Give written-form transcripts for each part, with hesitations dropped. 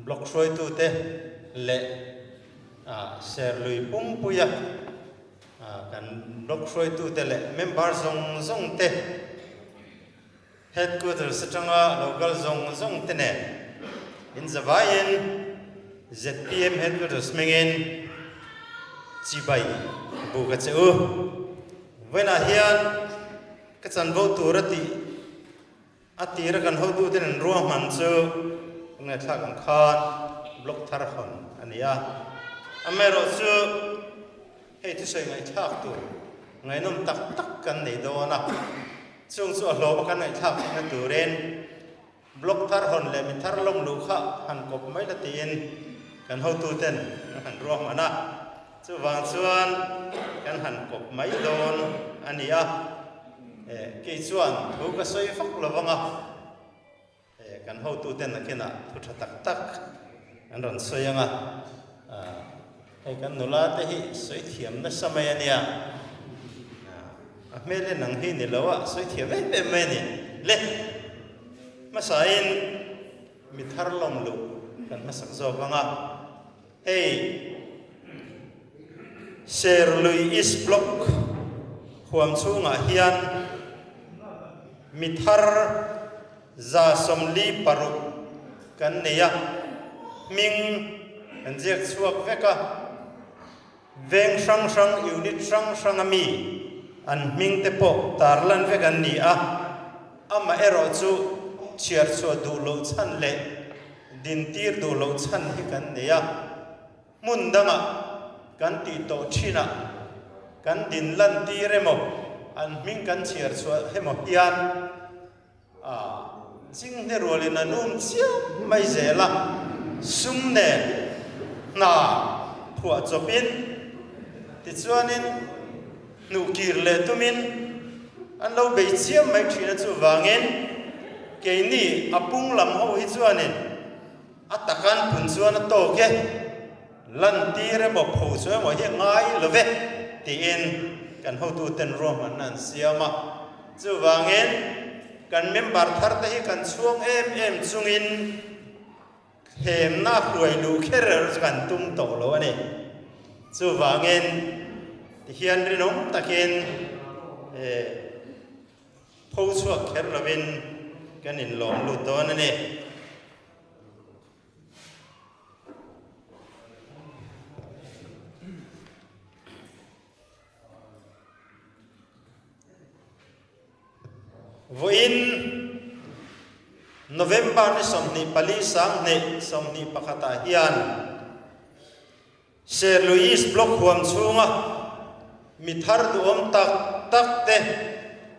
block soi tu te le share lui pum puya kan block soi tu te le member zong te headquarters satanga local zong te ne in Zavayan ZPM headquarters mengin chibai buka cheu wena hian ka chan vo tu rati atira kan ho tu ten ro man chu ngai thak an khan block thar hon ania amero chu hei tu sei ngai thak tu ngai nom tak kan nei do na chung chu lo ba kan ngai thak na tu ren block thar hon le mi thar long lu kha han kop mai la tin kan ho tu ten han ro mana chu wang chuan kan han kop mai don ania ke chuan thu ka soi fak lawanga kan ho tu ten akena thu tha tak an ron soyanga ai kan nula te hi soi thiam na samay ania mele nang hi ni lawa soi thiam be me ni le masain mi thar lom lu kan masak zo banga hey share lui is block huam chunga hian mithar za somli paru kan neya ming anjek chuak veka veng sang unit sang ami an ming te po tarlan vekan ni ama ero chu chiar chu du lo chan le din tir du lo chan hi kan neya mundanga kan ti to thina kan din lan ti remo an ming kan chiar chu hemo hian jing ne rolin anum chia mai zela sumne na phua chopin ti chuanin nu kir le tumin an lo be chiam mai thina chu wangin ke ni apung lam ho hi chuanin atakan pun chuan to ke lan ti re mo pho chu mo hi ngai love ti in kan ho tu ten ro man nan siama chu wangin kan member thar te hi kan chuang em chungin hem na khuai lu kherer kan tum to lo ani chu wangin ti hian rinong takin pho chuak kher lovin kan in lom lu ton ani voin November ni somni pali sang ne somni pakhata hian Sir Louis block huam chunga mithar duom tak te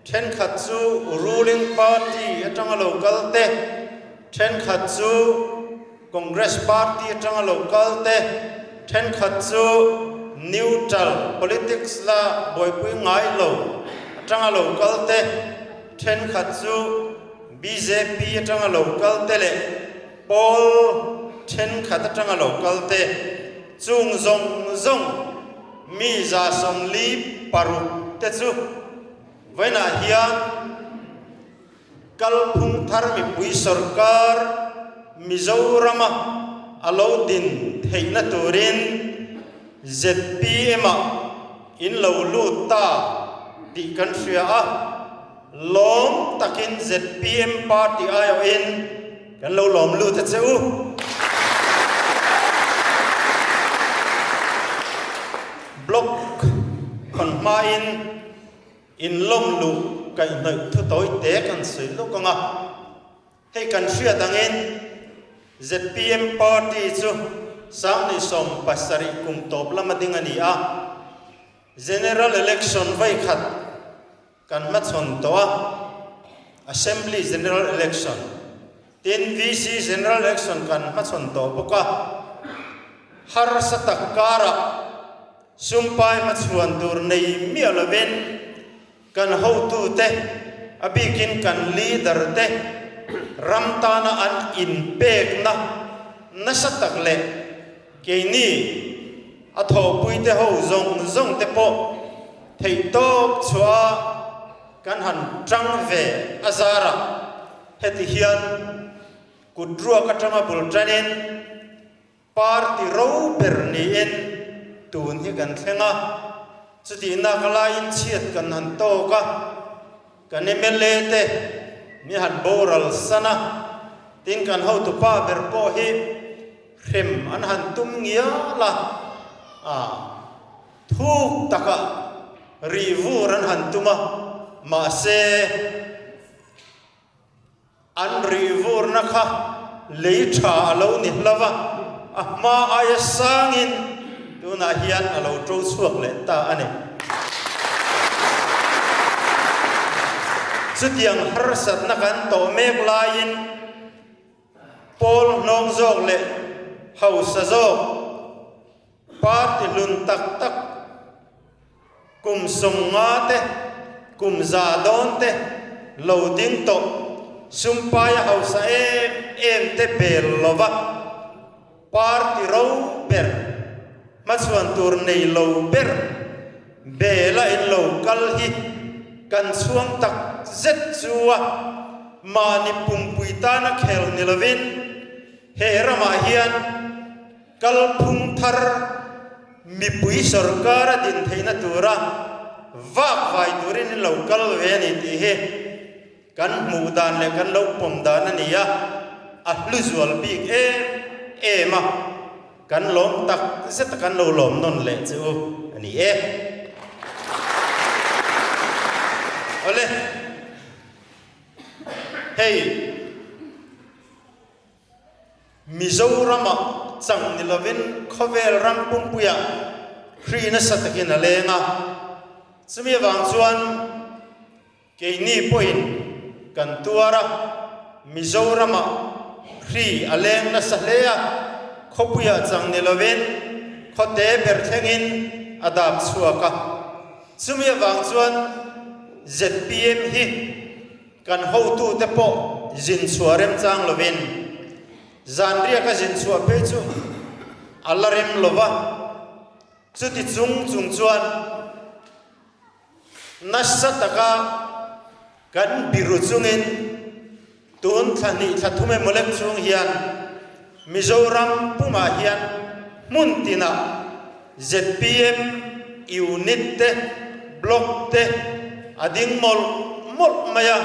then khat chu ruling party atanga local te then khat chu Congress party atanga local te then khat chu neutral politics la boipui ngai lo atanga local te then khat chu BJP atanga local te le Paul then khat atanga local te chung zong mi za som li paru te chu vaina hian kalphung thar mi pui sarkar Mizorama alo din theina turin ZPM in lo lu ta di kan ria lom takin ZPM party ayo in kan lo lom lu te cheu block kon main in lom lu kai noi thu toi te kan sei lu kanga hei kan ria tangin ZPM party chu sang ni som pasari kum top lamading ani general election vai khat kan ma chon to assembly general election tin VC general election kan ma chon to boka har satakara sumpai ma chuan tur nei mi alaven kan ho tu te abikin kan leader te ramtana an in pek na nasatak le ke ni atho puite ho zong te po thei top chua kan han trang ve azara heti hian kudrua ka tanga bul tranin party ro berniin tun hi kan thenga chuti na kala in chiat kan han to ka kan emelete mi han boral sana tin kan ho tu pa ber po hi rem an han tum ngia la thuk taka rivu ran han tuma ma se an rivu na kha lei tha alo ni lava ma aya sangin tuna hian alo tro suak le ta ane chutiang harsat na kan to mek lain pol nong zok le hausa zok party lun tak tak kum sungate kum zadon te loading to sumpaya hausa em te belova party ro ber masuan tur nei lo ber bela in local hi kan suang tak zet chuwa mani pumpuita na khel nilovin he rama hian kalphung thar mi pui sarkar din theina tura vak vai turin local ve ni ti he kan mu dan le kan lo pom dan ania a hluzual bik ema kan lom tak zet kan lo lom non le chu ani ole hey Mizorama chang nilovin khovel ram pumpuya krina satakin alenga chumi wang chuan ke ni point kan tuara Mizorama khri aleng na sahleya khopuya chang nilovin khote berthengin adap chuaka chumi wang chuan ZPM hi kan ho tu te po jin suarem chang lovin zanria ka jin chua pe chu alarem lova chuti chung chuan nasataka kan biru chungin tun thani thathume molek chung hian Mizoram puma hian muntina ZPM unit te block te ading mol maya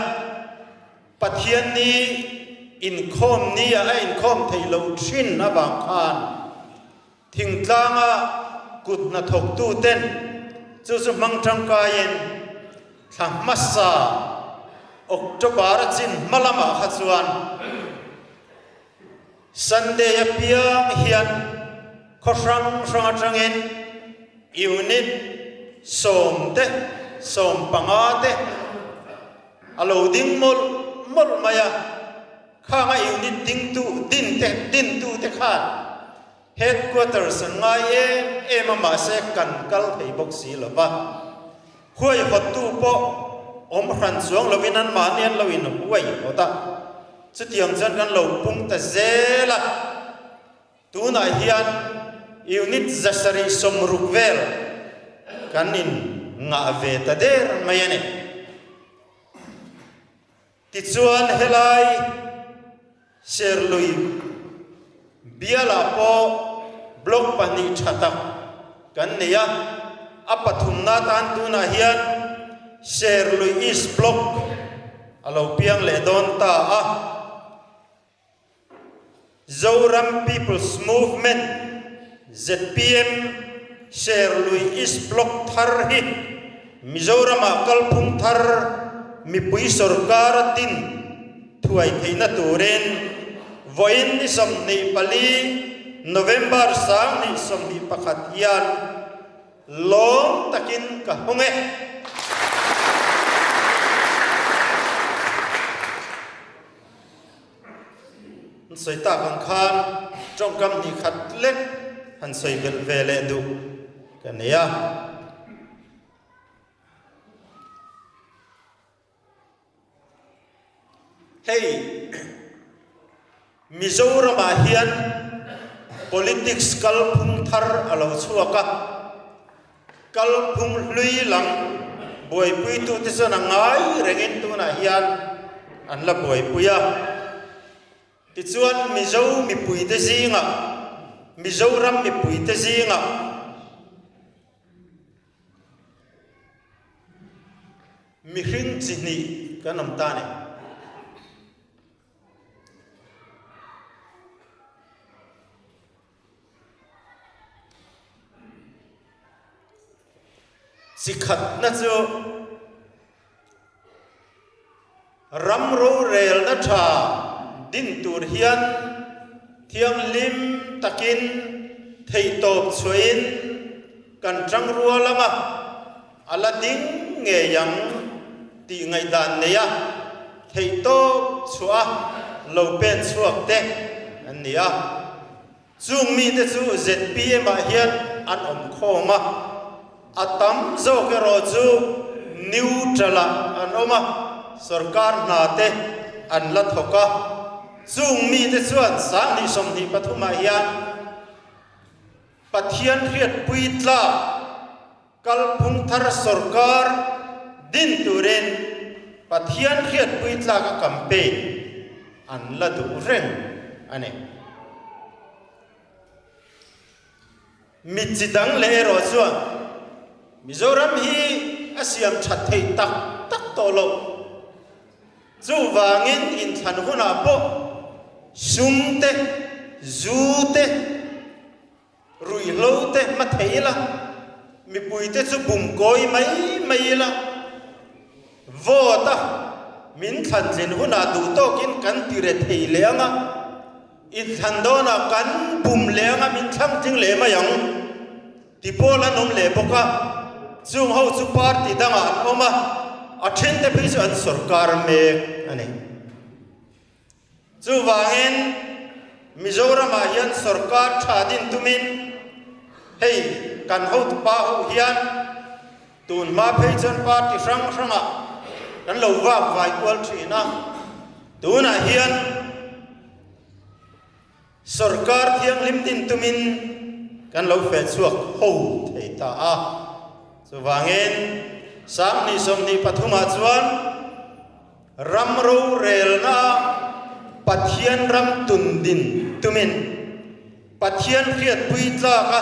pathian ni inkhom ni a inkhom theilo thin na bang khan thingtlanga kutna thok tu ten chu chu mangtang kain thamasa October chin malama khachuan Sunday apiang hian khosrang atangin unit somte som pangate alo ding mol maya khanga unit ding tu din tu te khan headquarters ngai mama se kan kal thei bok si lova huai hotu po om ran chuang lovinan manian lovin huai ota chutiang chan kan lo pung ta zela tuna hian unit zasari somrukvel kanin nga ve ta der mayane tichuan helai serlui biala po blok pani thata kan neya apathum na tan tu na hian serlui is block alo piang le don ta Zoram People's Movement ZPM serlui is block thar hi Mizoram kalphung thar mi pui sarkar tin thuai theina turen voin ni som ni pali November sang ni som ni pakhat hian long takin ka honge soi ta kan khan trong kam ni khat lek han soi bel vele du kania hey Mizoram hian politics kalphung thar alo chuaka kalphung hlui lang boi pui tu ti sana ngai rengin tu na hian an la boi puya ti chuan mizo mi pui te zinga Mizoram mi pui te zinga mi hring chini kanam tane sikhat na chu ramro rel na tha din tur hian thiang lim takin thei top chuin kan trăng rua lama ala ding nge yang ti ngai dan neya thei top chua lo pen chuak te an nia chung mi te chu ZPM a hian an om khoma atam zo ke ro chu neutral an oma sarkar na te an la thoka chung mi te chuan sang ni som ni pathuma hian pathian riat puitla kalphung thar sarkar din turen pathian riat puitla ka campaign an la du reng ane michidang le ro chuan Mizoram hi asiam that thei tak tak to lo chu wangin in than huna po sum te zu te rui lo te ma theila mi pui te chu bum koi mai la vota min than jin huna du to kin kan tire thei leanga in than dona kan bum leanga min thang ting le ma yang ti pola nom le boka chung ho chu party danga oma athen te phi an sarkar me ani chu wangin Mizoram a hian sarkar thadin tumin hei kan ho tu pa ho hian tun ma phei chan party sang sanga kan lo wa vai kwal thina tuna hian sarkar thiang lim din tumin kan lo fe chuak ho thei ta a wangin sang ni som ni pathuma chuan ramro rel na pathian ram tundin tumin pathian khiat puitla ka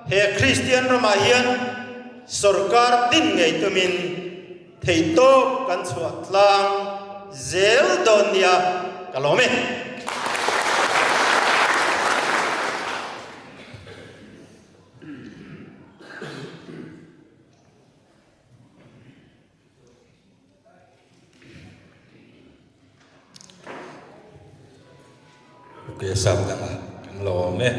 he Christian rama hian sarkar din ngei tumin thei to kan chuak tlang zel donia kalome Kaya sabda nga, ang lome.